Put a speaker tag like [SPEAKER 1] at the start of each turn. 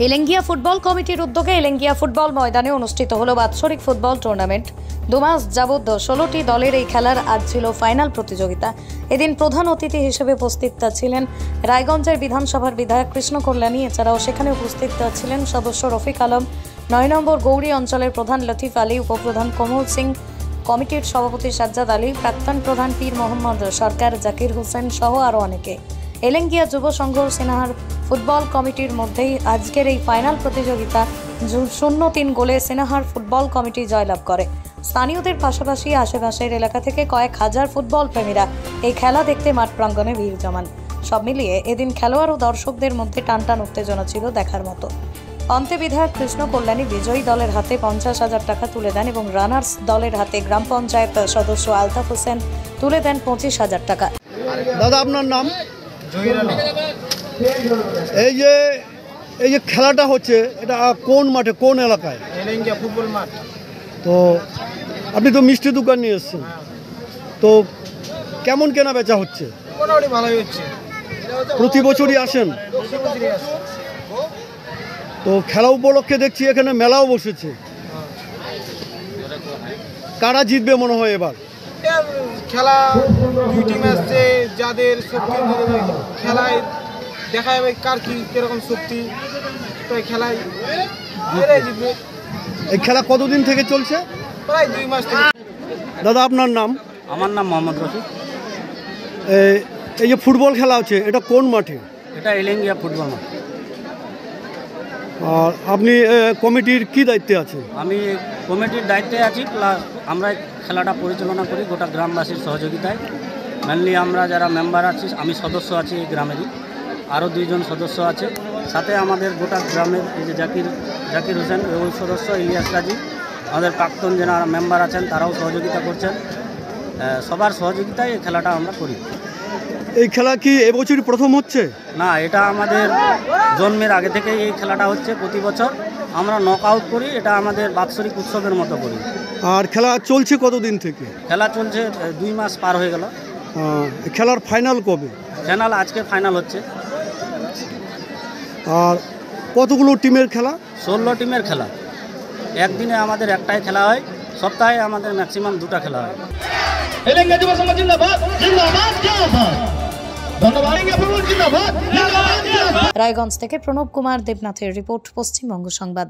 [SPEAKER 1] এলেঙ্গিয়া football কমিটির উদ্যোগে এলেঙ্গিয়া football ময়দানে অনুষ্ঠিত হলো বাৎসরিক ফুটবল টুর্নামেন্ট। 2 মাস যাবত 16টি দলের এই খেলার আজ ছিল ফাইনাল প্রতিযোগিতা। এদিন প্রধান অতিথি হিসেবে উপস্থিত ছিলেন রায়গঞ্জের বিধানসভার বিধায়ক কৃষ্ণ কল্যাণী। এছাড়াও সেখানে উপস্থিত ছিলেন সদস্য রফিক আলম, 9 নম্বর গৌরী অঞ্চলের প্রধান লতিফ আলী, উপপ্রধান কমল সিং, কমিটির সভাপতি সাজ্জাদ আলী, প্রাক্তন প্রধান পীর মোহাম্মদ সরকার, জাকির হোসেন সহ আরও অনেকে। এলেঙ্গিয়া যুব সংঘ সিনাহার ফুটবল কমিটির মধ্যেই আজকের এই ফাইনাল প্রতিযোগিতা 0-3 গোলে সিনাহার ফুটবল কমিটি জয়লাভ করে। স্থানীয়দের পাশাপাশি আশেপাশের এলাকা থেকে কয়েক হাজার ফুটবল প্রেমীরা এই খেলা দেখতে মাঠ প্রাঙ্গণে ভিড় জমান। সব মিলিয়ে এদিন খেলোয়াড় ও দর্শকদের মধ্যে টানটান উত্তেজনা ছিল দেখার মতো। অন্তে বিধায়ক কৃষ্ণ কল্যাণী বিজয়ী দলের হাতে 50,000 টাকা তুলে দেন এবং রানার্স দলের হাতে গ্রাম পঞ্চায়েত সদস্য আলতাফ হোসেন তুলে দেন 25,000 টাকা।
[SPEAKER 2] দাদা, আপনার নাম? এই যে খেলাটা হচ্ছে, এটা কোন মাঠে, কোন এলাকায়?
[SPEAKER 3] এলেঙ্গিয়া ফুটবল মাঠ।
[SPEAKER 2] তো আপনি তো মিষ্টি দোকান নিয়ে এসছেন, তো কেমন কেনা বেচা হচ্ছে?
[SPEAKER 3] মোটামুটি ভালোই হচ্ছে।
[SPEAKER 2] প্রতি বছরই আসেন? তো খেলা উপলক্ষে দেখছি এখানে মেলাও বসেছে। কারা জিতবে মনে হয় এবার?
[SPEAKER 3] খেলা 2 টিম আসছে, যাদের শক্তি খেলায় দেখা যাবে কার কি কিরকম শক্তি, তো খেলায় জিতবে।
[SPEAKER 2] এই খেলা কতদিন থেকে চলছে?
[SPEAKER 3] প্রায় 2 মাস থেকে।
[SPEAKER 2] দাদা, আপনার নাম?
[SPEAKER 4] আমার নাম মোহাম্মদ রফিক।
[SPEAKER 2] এই যে ফুটবল খেলা হচ্ছে, এটা কোন মাঠে?
[SPEAKER 4] এটা এলেঙ্গিয়া ফুটবল মাঠ।
[SPEAKER 2] আর আপনি কমিটির কি দায়িত্বে আছেন?
[SPEAKER 4] আমি কমিটির দায়িত্বে আছি, প্লাস আমরা খেলাটা পরিচালনা করি গোটা গ্রামবাসীর সহযোগিতায়। মেনলি আমরা যারা মেম্বার আছি, আমি সদস্য আছি এই গ্রামেরই, আরও 2 জন সদস্য আছে, সাথে আমাদের গোটা গ্রামের এই যে জাকির হোসেন ওই সদস্য, ইলিয়াস রাজি, আমাদের প্রাক্তন যারা মেম্বার আছেন তারাও সহযোগিতা করছেন। সবার সহযোগিতায় এই খেলাটা আমরা করি।
[SPEAKER 2] এই খেলা কি এবছরই প্রথম হচ্ছে?
[SPEAKER 4] না, এটা আমাদের জন্মের আগে থেকে এই খেলাটা হচ্ছে। প্রতি বছর আমরা নক আউট করি, এটা আমাদের বাৎসরিক উৎসবের মতো করি।
[SPEAKER 2] আর খেলা চলছে কতদিন থেকে?
[SPEAKER 4] খেলা চলছে 2 মাস পার হয়ে গেল।
[SPEAKER 2] খেলার ফাইনাল কবে?
[SPEAKER 4] ফাইনাল আজকে ফাইনাল হচ্ছে।
[SPEAKER 2] আর কতগুলো টিমের খেলা?
[SPEAKER 4] 16 টিমের খেলা। একদিনে আমাদের একটাই খেলা হয়, সপ্তাহে আমাদের ম্যাক্সিমাম 2টা খেলা হয়।
[SPEAKER 5] এলেঙ্গিয়া যুব সংঘ জিন্দাবাদ, জিন্দাবাদ, জিন্দাবাদ। ধন্যবাদ। এলেঙ্গিয়া ফুটবল জিন্দাবাদ, জিন্দাবাদ, জিন্দাবাদ।
[SPEAKER 1] রায়গঞ্জ থেকে প্রণব কুমার দেবনাথের রিপোর্ট, পশ্চিমবঙ্গ সংবাদ।